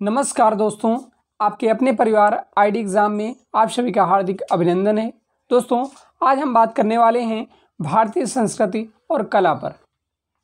नमस्कार दोस्तों, आपके अपने परिवार आईडी एग्ज़ाम में आप सभी का हार्दिक अभिनंदन है। दोस्तों, आज हम बात करने वाले हैं भारतीय संस्कृति और कला पर।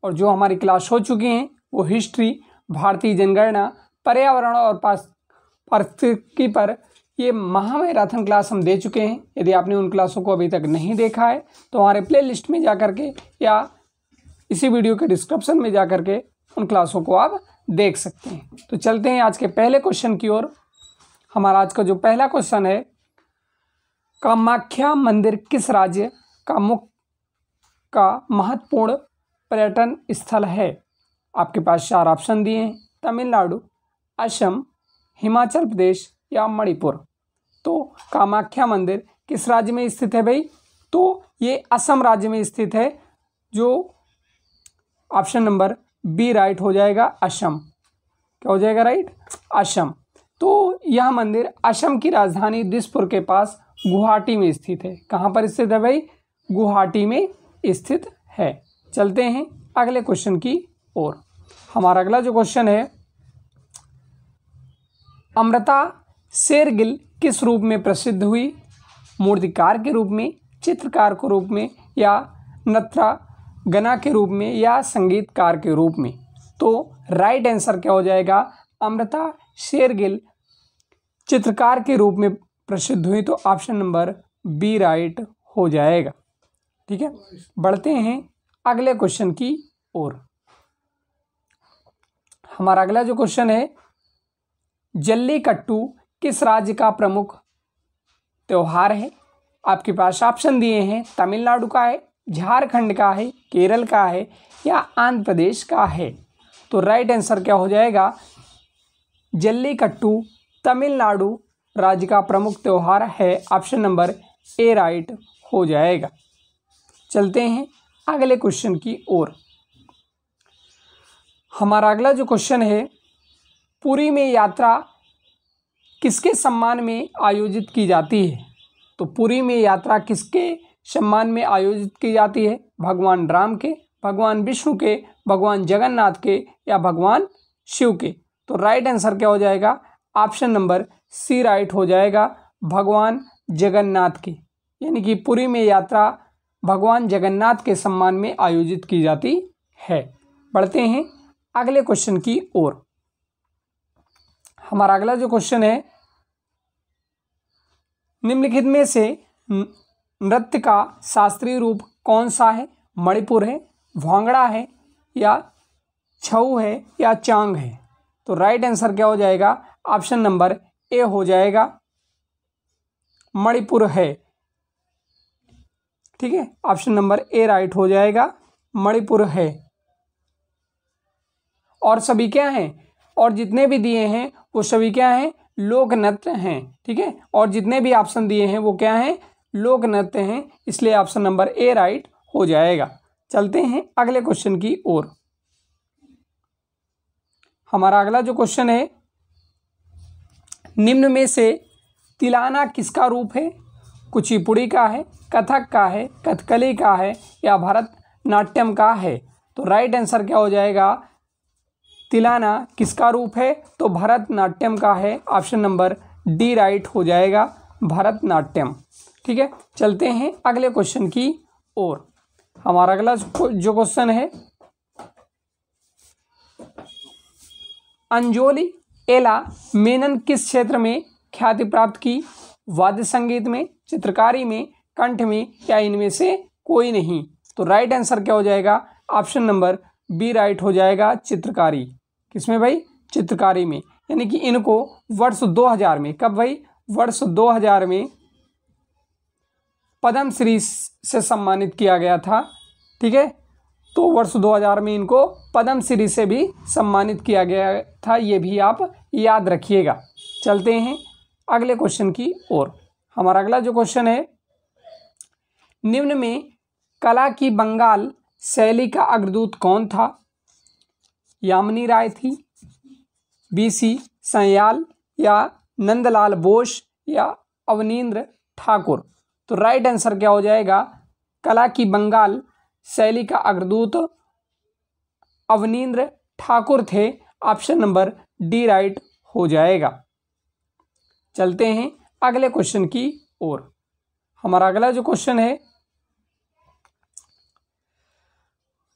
और जो हमारी क्लास हो चुकी हैं वो हिस्ट्री, भारतीय जनगणना, पर्यावरण और पारिस्थितिकी पर ये महामैराथन क्लास हम दे चुके हैं। यदि आपने उन क्लासों को अभी तक नहीं देखा है तो हमारे प्ले लिस्ट में जा करके या इसी वीडियो के डिस्क्रिप्शन में जा करके उन क्लासों को आप देख सकते हैं। तो चलते हैं आज के पहले क्वेश्चन की ओर। हमारा आज का जो पहला क्वेश्चन है, कामाख्या मंदिर किस राज्य का महत्वपूर्ण पर्यटन स्थल है? आपके पास चार ऑप्शन दिए हैं, तमिलनाडु, असम, हिमाचल प्रदेश या मणिपुर। तो कामाख्या मंदिर किस राज्य में स्थित है भाई? तो ये असम राज्य में स्थित है, जो ऑप्शन नंबर बी राइट हो जाएगा, असम। क्या हो जाएगा राइट? असम। तो यह मंदिर असम की राजधानी दिसपुर के पास गुवाहाटी में स्थित है। कहाँ पर स्थित है भाई? गुवाहाटी में स्थित है। चलते हैं अगले क्वेश्चन की ओर। हमारा अगला जो क्वेश्चन है, अमृता शेरगिल किस रूप में प्रसिद्ध हुई? मूर्तिकार के रूप में, चित्रकार के रूप में, या नृत्यगना के रूप में, या संगीतकार के रूप में? तो राइट आंसर क्या हो जाएगा? अमृता शेरगिल चित्रकार के रूप में प्रसिद्ध हुई। तो ऑप्शन नंबर बी राइट हो जाएगा। ठीक है, बढ़ते हैं अगले क्वेश्चन की ओर। हमारा अगला जो क्वेश्चन है, जल्लीकट्टू किस राज्य का प्रमुख त्योहार है? आपके पास ऑप्शन दिए हैं, तमिलनाडु का है, झारखंड का है, केरल का है, या आंध्र प्रदेश का है? तो राइट आंसर क्या हो जाएगा? जल्लीकट्टू तमिलनाडु राज्य का प्रमुख त्योहार है। ऑप्शन नंबर ए राइट हो जाएगा। चलते हैं अगले क्वेश्चन की ओर। हमारा अगला जो क्वेश्चन है, पुरी में यात्रा किसके सम्मान में आयोजित की जाती है? तो पुरी में यात्रा किसके सम्मान में आयोजित की जाती है? भगवान राम के, भगवान विष्णु के, भगवान जगन्नाथ के, या भगवान शिव के? तो राइट आंसर क्या हो जाएगा? ऑप्शन नंबर सी राइट हो जाएगा, भगवान जगन्नाथ की। यानी कि पुरी में यात्रा भगवान जगन्नाथ के सम्मान में आयोजित की जाती है। बढ़ते हैं अगले क्वेश्चन की ओर। हमारा अगला जो क्वेश्चन है, निम्नलिखित में से नृत्य का शास्त्रीय रूप कौन सा है? मणिपुर है, भांगड़ा है, या छऊ है, या चांग है? तो राइट आंसर क्या हो जाएगा? ऑप्शन नंबर ए हो जाएगा, मणिपुर है। ठीक है, ऑप्शन नंबर ए राइट हो जाएगा, मणिपुर है। और सभी क्या हैं? और जितने भी दिए हैं वो सभी क्या हैं? लोक नृत्य हैं। ठीक है, और जितने भी ऑप्शन दिए हैं वो क्या हैं? लोक नृत्य हैं। इसलिए ऑप्शन नंबर ए राइट हो जाएगा। चलते हैं अगले क्वेश्चन की ओर। हमारा अगला जो क्वेश्चन है, निम्न में से तिलाना किसका रूप है? कुचिपुड़ी का है, कथक का है, कथकली का है, या भरतनाट्यम का है? तो राइट आंसर क्या हो जाएगा? तिलाना किसका रूप है? तो भरतनाट्यम का है। ऑप्शन नंबर डी राइट हो जाएगा, भरतनाट्यम। ठीक है, चलते हैं अगले क्वेश्चन की ओर। हमारा अगला जो क्वेश्चन है, अंजोली एला मेनन किस क्षेत्र में ख्याति प्राप्त की? वाद्य संगीत में, चित्रकारी में, कंठ में, या इनमें से कोई नहीं? तो राइट आंसर क्या हो जाएगा? ऑप्शन नंबर बी राइट हो जाएगा, चित्रकारी। किसमें भाई? चित्रकारी में। यानी कि इनको वर्ष 2000 में, कब भाई? वर्ष 2000 में पद्मश्री से सम्मानित किया गया था। ठीक है, तो वर्ष 2000 में इनको पद्मश्री से भी सम्मानित किया गया था, ये भी आप याद रखिएगा। चलते हैं अगले क्वेश्चन की ओर। हमारा अगला जो क्वेश्चन है, निम्न में कला की बंगाल शैली का अग्रदूत कौन था? यामिनी राय थी, बीसी सयाल, या नंदलाल बोस, या अवनींद्र ठाकुर? तो राइट आंसर क्या हो जाएगा? कला की बंगाल शैली का अग्रदूत अवनींद्र ठाकुर थे। ऑप्शन नंबर डी राइट हो जाएगा। चलते हैं अगले क्वेश्चन की ओर। हमारा अगला जो क्वेश्चन है,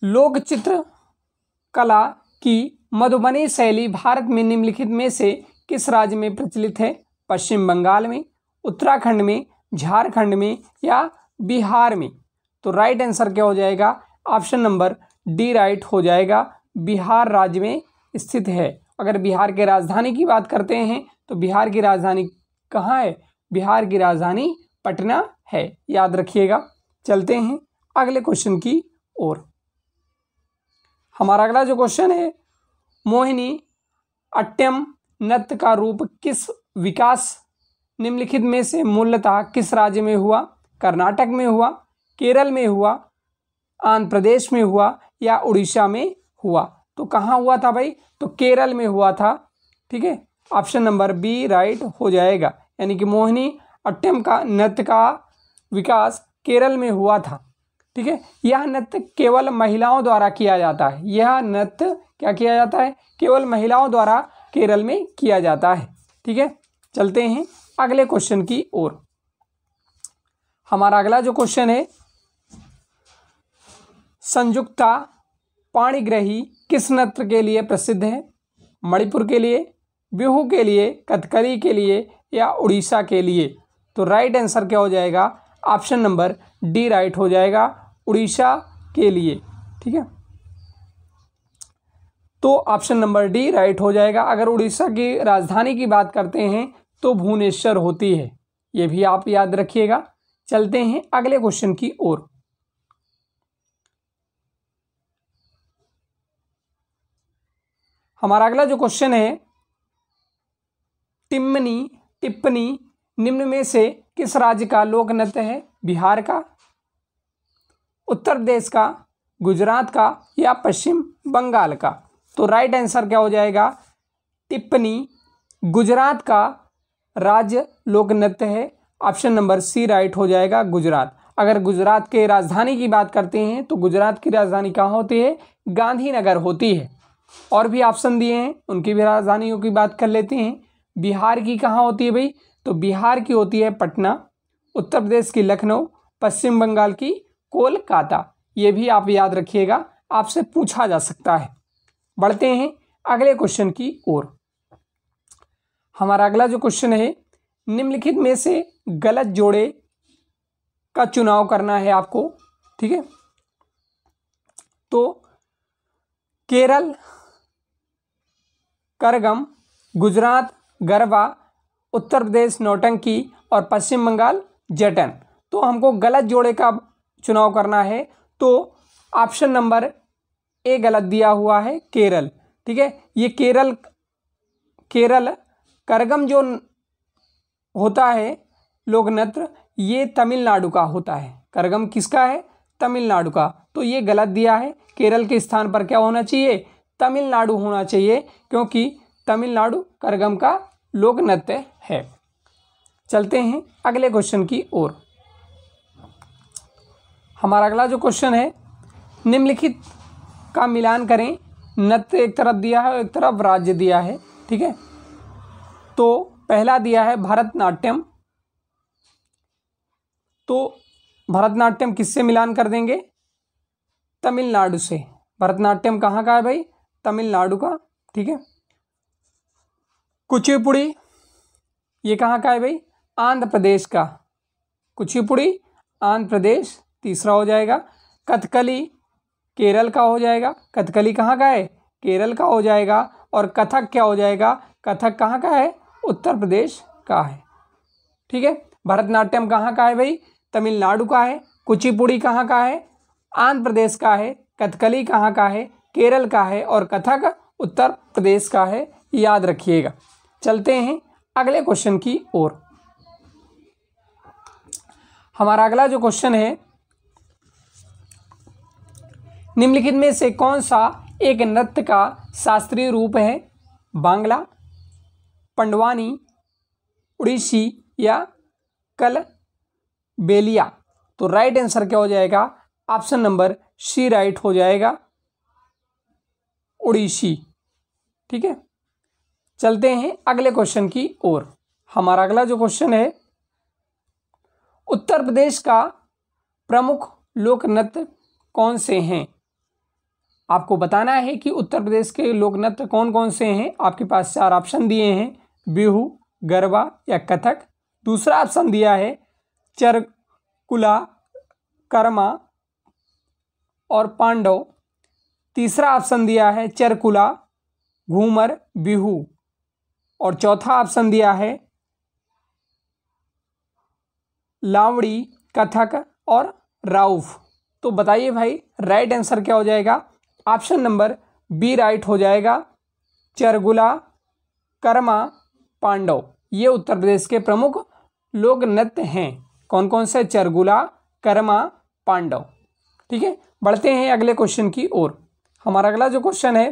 लोक चित्र कला की मधुबनी शैली भारत में निम्नलिखित में से किस राज्य में प्रचलित है? पश्चिम बंगाल में, उत्तराखंड में, झारखंड में या बिहार में? तो राइट आंसर क्या हो जाएगा? ऑप्शन नंबर डी राइट हो जाएगा, बिहार राज्य में स्थित है। अगर बिहार की राजधानी की बात करते हैं तो बिहार की राजधानी कहाँ है? बिहार की राजधानी पटना है, याद रखिएगा। चलते हैं अगले क्वेश्चन की ओर। हमारा अगला जो क्वेश्चन है, मोहिनी अट्टम नृत्य का रूप किस विकास निम्नलिखित में से मूलतः किस राज्य में हुआ? कर्नाटक में हुआ, केरल में हुआ, आंध्र प्रदेश में हुआ या उड़ीसा में हुआ? तो कहाँ हुआ था भाई? तो केरल में हुआ था। ठीक है, ऑप्शन नंबर बी राइट हो जाएगा, यानी कि मोहिनी अट्टम का नृत्य का विकास केरल में हुआ था। ठीक है, यह नृत्य केवल महिलाओं द्वारा किया जाता है। यह नृत्य क्या किया जाता है? केवल महिलाओं द्वारा केरल में किया जाता है। ठीक है, चलते हैं अगले क्वेश्चन की ओर। हमारा अगला जो क्वेश्चन है, संयुक्ता पाणिग्रही किस नृत्य के लिए प्रसिद्ध है? मणिपुर के लिए, बिहू के लिए, कथकली के लिए या उड़ीसा के लिए? तो राइट आंसर क्या हो जाएगा? ऑप्शन नंबर डी राइट हो जाएगा, उड़ीसा के लिए। ठीक है, तो ऑप्शन नंबर डी राइट हो जाएगा। अगर उड़ीसा की राजधानी की बात करते हैं तो भुवनेश्वर होती है, ये भी आप याद रखिएगा। चलते हैं अगले क्वेश्चन की ओर। हमारा अगला जो क्वेश्चन है, टिप्पणी निम्न में से किस राज्य का लोक नृत्य है? बिहार का, उत्तर प्रदेश का, गुजरात का या पश्चिम बंगाल का? तो राइट आंसर क्या हो जाएगा? टिप्पणी गुजरात का राज्य लोक नृत्य है। ऑप्शन नंबर सी राइट हो जाएगा, गुजरात। अगर गुजरात के राजधानी की बात करते हैं तो गुजरात की राजधानी कहाँ होती है? गांधीनगर होती है। और भी ऑप्शन दिए हैं, उनकी भी राजधानियों की बात कर लेते हैं। बिहार की कहाँ होती है भाई? तो बिहार की होती है पटना, उत्तर प्रदेश की लखनऊ, पश्चिम बंगाल की कोलकाता। ये भी आप याद रखिएगा, आपसे पूछा जा सकता है। बढ़ते हैं अगले क्वेश्चन की ओर। हमारा अगला जो क्वेश्चन है, निम्नलिखित में से गलत जोड़े का चुनाव करना है आपको। ठीक है, तो केरल करगम, गुजरात गरबा, उत्तर प्रदेश नौटंकी और पश्चिम बंगाल जटन। तो हमको गलत जोड़े का चुनाव करना है, तो ऑप्शन नंबर ए गलत दिया हुआ है, केरल। ठीक है, ये केरल करगम जो होता है लोक नृत्य, ये तमिलनाडु का होता है। करगम किसका है? तमिलनाडु का। तो ये गलत दिया है, केरल के स्थान पर क्या होना चाहिए? तमिलनाडु होना चाहिए, क्योंकि तमिलनाडु करगम का लोक नृत्य है। चलते हैं अगले क्वेश्चन की ओर। हमारा अगला जो क्वेश्चन है, निम्नलिखित का मिलान करें। नृत्य एक तरफ दिया है, एक तरफ राज्य दिया है। ठीक है, तो पहला दिया है भरतनाट्यम। तो भरतनाट्यम किससे मिलान कर देंगे? तमिलनाडु से। भरतनाट्यम कहाँ का है भाई? तमिलनाडु का। ठीक है, कुचिपुड़ी ये कहाँ का है भाई? आंध्र प्रदेश का। कुचिपुड़ी आंध्र प्रदेश तीसरा हो जाएगा। कथकली केरल का हो जाएगा। कथकली कहाँ का है? केरल का हो जाएगा। और कथक क्या हो जाएगा? कथक कहाँ का है? उत्तर प्रदेश का है। ठीक है, भरतनाट्यम कहाँ का है भाई? तमिलनाडु का है। कुचिपुड़ी कहाँ का है? आंध्र प्रदेश का है। कथकली कहाँ का है? केरल का है। और कथक उत्तर प्रदेश का है, याद रखिएगा। चलते हैं अगले क्वेश्चन की ओर। हमारा अगला जो क्वेश्चन है, निम्नलिखित में से कौन सा एक नृत्य का शास्त्रीय रूप है? बांग्ला, पंडवानी, उड़ीसी या कलबेलिया? तो राइट आंसर क्या हो जाएगा? ऑप्शन नंबर सी राइट हो जाएगा, उड़ीसी। ठीक है, चलते हैं अगले क्वेश्चन की ओर। हमारा अगला जो क्वेश्चन है, उत्तर प्रदेश का प्रमुख लोक नृत्य कौन से हैं? आपको बताना है कि उत्तर प्रदेश के लोक नृत्य कौन कौन से हैं। आपके पास 4 ऑप्शन दिए हैं, बिहू, गरबा या कथक। दूसरा ऑप्शन दिया है चरकुला, कर्मा और पांडव। तीसरा ऑप्शन दिया है चरकुला, घूमर, बिहू। और चौथा ऑप्शन दिया है लावड़ी, कथक और राउफ। तो बताइए भाई राइट आंसर क्या हो जाएगा? ऑप्शन नंबर बी राइट हो जाएगा, चरगुला, कर्मा, पांडव। ये उत्तर प्रदेश के प्रमुख लोक नृत्य हैं। कौन कौन से? चरगुला, कर्मा, पांडव। ठीक है, बढ़ते हैं अगले क्वेश्चन की ओर। हमारा अगला जो क्वेश्चन है,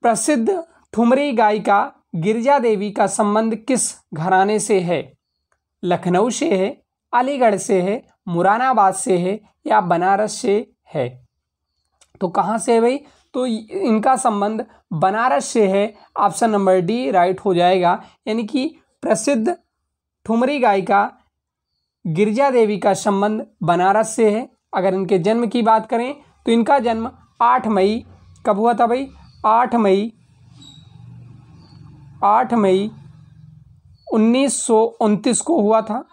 प्रसिद्ध ठुमरी गायिका गिरिजा देवी का संबंध किस घराने से है? लखनऊ से है, अलीगढ़ से है, मुरादाबाद से है या बनारस से है? तो कहाँ से है भाई? तो इनका संबंध बनारस से है। ऑप्शन नंबर डी राइट हो जाएगा। यानी कि प्रसिद्ध ठुमरी गायिका गिरिजा देवी का संबंध बनारस से है। अगर इनके जन्म की बात करें तो इनका जन्म 8 मई कब हुआ था भाई? 8 मई 1929 को हुआ था।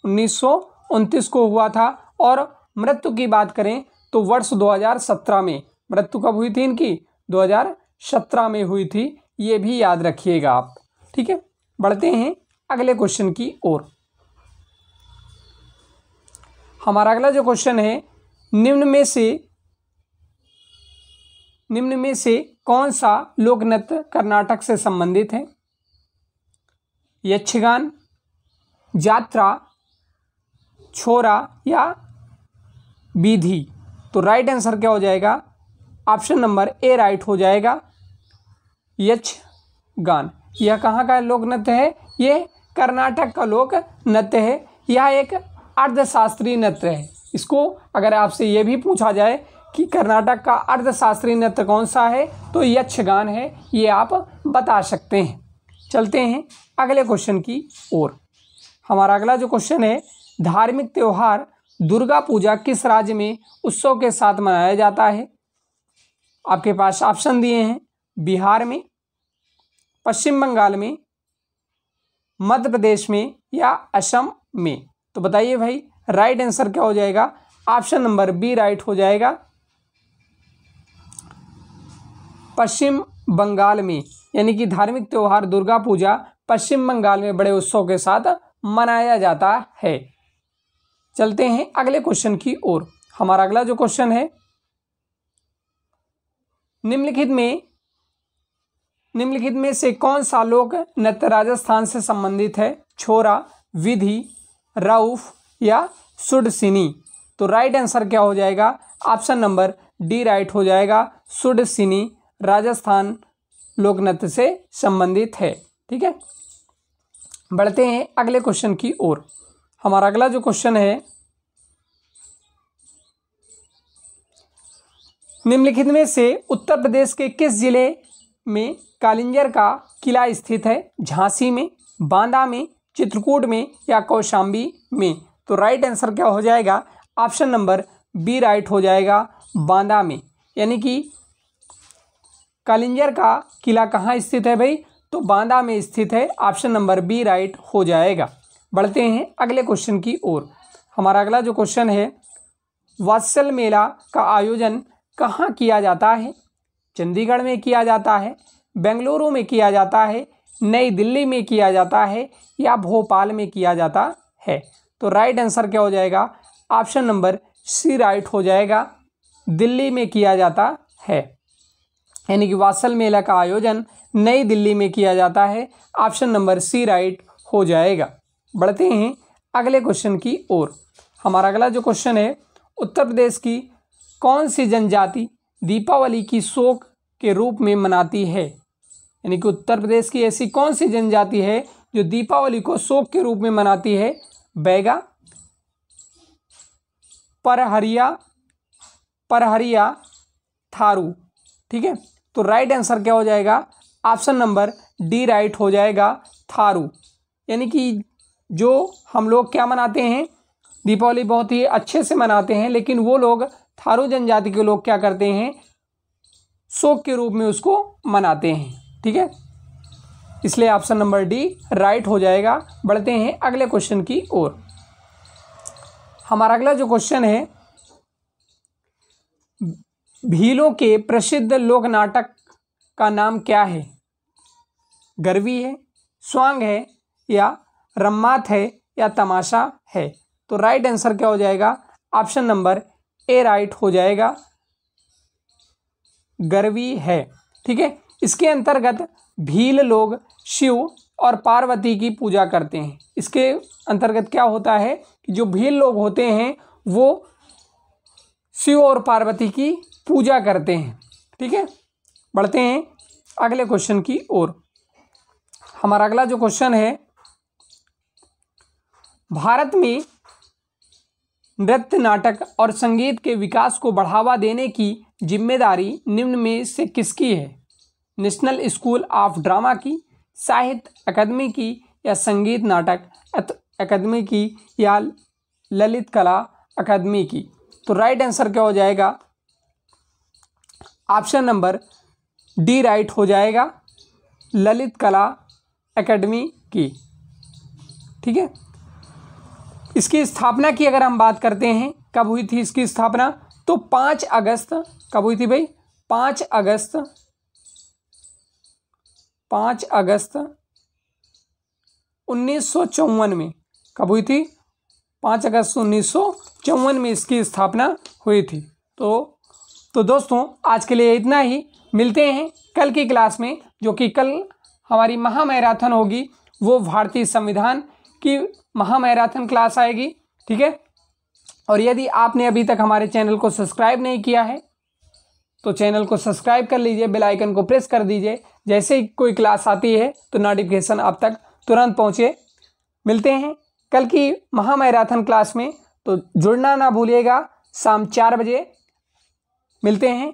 1929 को हुआ था। और मृत्यु की बात करें तो वर्ष 2017 में। मृत्यु कब हुई थी इनकी? 2017 में हुई थी। ये भी याद रखिएगा आप। ठीक है, बढ़ते हैं अगले क्वेश्चन की ओर। हमारा अगला जो क्वेश्चन है, निम्न में से कौन सा लोक नृत्य कर्नाटक से संबंधित है? यक्षगान, जात्रा, छोरा या विधि? तो राइट आंसर क्या हो जाएगा? ऑप्शन नंबर ए राइट हो जाएगा, यक्षगान। यह कहाँ का लोक नृत्य है? यह कर्नाटक का लोक नृत्य है। यह एक अर्धशास्त्रीय नृत्य है। इसको अगर आपसे ये भी पूछा जाए कि कर्नाटक का अर्धशास्त्रीय नृत्य कौन सा है, तो यक्षगान है। ये आप बता सकते हैं। चलते हैं अगले क्वेश्चन की ओर। हमारा अगला जो क्वेश्चन है, धार्मिक त्योहार दुर्गा पूजा किस राज्य में उत्सव के साथ मनाया जाता है? आपके पास ऑप्शन दिए हैं, बिहार में, पश्चिम बंगाल में, मध्य प्रदेश में या असम में। तो बताइए भाई राइट आंसर क्या हो जाएगा? ऑप्शन नंबर बी राइट हो जाएगा, पश्चिम बंगाल में। यानी कि धार्मिक त्योहार दुर्गा पूजा पश्चिम बंगाल में बड़े उत्सव के साथ मनाया जाता है। चलते हैं अगले क्वेश्चन की ओर। हमारा अगला जो क्वेश्चन है, निम्नलिखित में से कौन सा लोक नृत्य राजस्थान से संबंधित है? छोरा, विधि, राउफ या सुडसिनी? तो राइट आंसर क्या हो जाएगा? ऑप्शन नंबर डी राइट हो जाएगा, सुडसिनी राजस्थान लोक नृत्य से संबंधित है। ठीक है, बढ़ते हैं अगले क्वेश्चन की ओर। हमारा अगला जो क्वेश्चन है, निम्नलिखित में से उत्तर प्रदेश के किस जिले में कालिंजर का किला स्थित है? झांसी में, बांदा में, चित्रकूट में या कौशाम्बी में? तो राइट आंसर क्या हो जाएगा? ऑप्शन नंबर बी राइट हो जाएगा, बांदा में। यानी कि कालिंजर का किला कहाँ स्थित है भाई? तो बांदा में स्थित है। ऑप्शन नंबर बी राइट हो जाएगा। बढ़ते हैं अगले क्वेश्चन की ओर। हमारा अगला जो क्वेश्चन है, वात्सल मेला का आयोजन कहाँ किया जाता है? चंडीगढ़ में किया जाता है, बेंगलुरु में किया जाता है, नई दिल्ली में किया जाता है या भोपाल में किया जाता है? तो राइट आंसर क्या हो जाएगा? ऑप्शन नंबर सी राइट हो जाएगा, दिल्ली में किया जाता है। यानी कि वात्सल मेला का आयोजन नई दिल्ली में किया जाता है। ऑप्शन नंबर सी राइट हो जाएगा। बढ़ते हैं अगले क्वेश्चन की ओर। हमारा अगला जो क्वेश्चन है, उत्तर प्रदेश की कौन सी जनजाति दीपावली की शोक के रूप में मनाती है? यानी कि उत्तर प्रदेश की ऐसी कौन सी जनजाति है जो दीपावली को शोक के रूप में मनाती है? बैगा, परहरिया, थारू। ठीक है, तो राइट आंसर क्या हो जाएगा? ऑप्शन नंबर डी राइट हो जाएगा, थारू। यानी कि जो हम लोग क्या मनाते हैं, दीपावली बहुत ही अच्छे से मनाते हैं, लेकिन वो लोग थारू जनजाति के लोग क्या करते हैं, शोक के रूप में उसको मनाते हैं। ठीक है, इसलिए ऑप्शन नंबर डी राइट हो जाएगा। बढ़ते हैं अगले क्वेश्चन की ओर। हमारा अगला जो क्वेश्चन है, भीलों के प्रसिद्ध लोक नाटक का नाम क्या है? गरवी है, स्वांग है, या रम्मात है, या तमाशा है? तो राइट आंसर क्या हो जाएगा? ऑप्शन नंबर ए राइट हो जाएगा, गरवी है। ठीक है, इसके अंतर्गत भील लोग शिव और पार्वती की पूजा करते हैं। इसके अंतर्गत क्या होता है कि जो भील लोग होते हैं वो शिव और पार्वती की पूजा करते हैं। ठीक है, बढ़ते हैं अगले क्वेश्चन की ओर। हमारा अगला जो क्वेश्चन है, भारत में नृत्य, नाटक और संगीत के विकास को बढ़ावा देने की जिम्मेदारी निम्न में से किसकी है? नेशनल स्कूल ऑफ ड्रामा की, साहित्य अकादमी की, या संगीत नाटक अकादमी की, या ललित कला अकादमी की? तो राइट आंसर क्या हो जाएगा? ऑप्शन नंबर डी राइट हो जाएगा, ललित कला अकादमी की। ठीक है, इसकी स्थापना की अगर हम बात करते हैं, कब हुई थी इसकी स्थापना? तो 5 अगस्त, कब हुई थी भाई? 5 अगस्त 1954 में। कब हुई थी? 5 अगस्त 1954 में इसकी स्थापना हुई थी। तो दोस्तों आज के लिए इतना ही। मिलते हैं कल की क्लास में, जो कि कल हमारी महामैराथन होगी। वो भारतीय संविधान की महामैराथन क्लास आएगी। ठीक है, और यदि आपने अभी तक हमारे चैनल को सब्सक्राइब नहीं किया है तो चैनल को सब्सक्राइब कर लीजिए, बेल आइकन को प्रेस कर दीजिए। जैसे ही कोई क्लास आती है तो नोटिफिकेशन आप तक तुरंत पहुंचे। मिलते हैं कल की महामैराथन क्लास में, तो जुड़ना ना भूलिएगा। शाम 4 बजे मिलते हैं।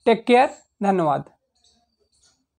टेक केयर, धन्यवाद।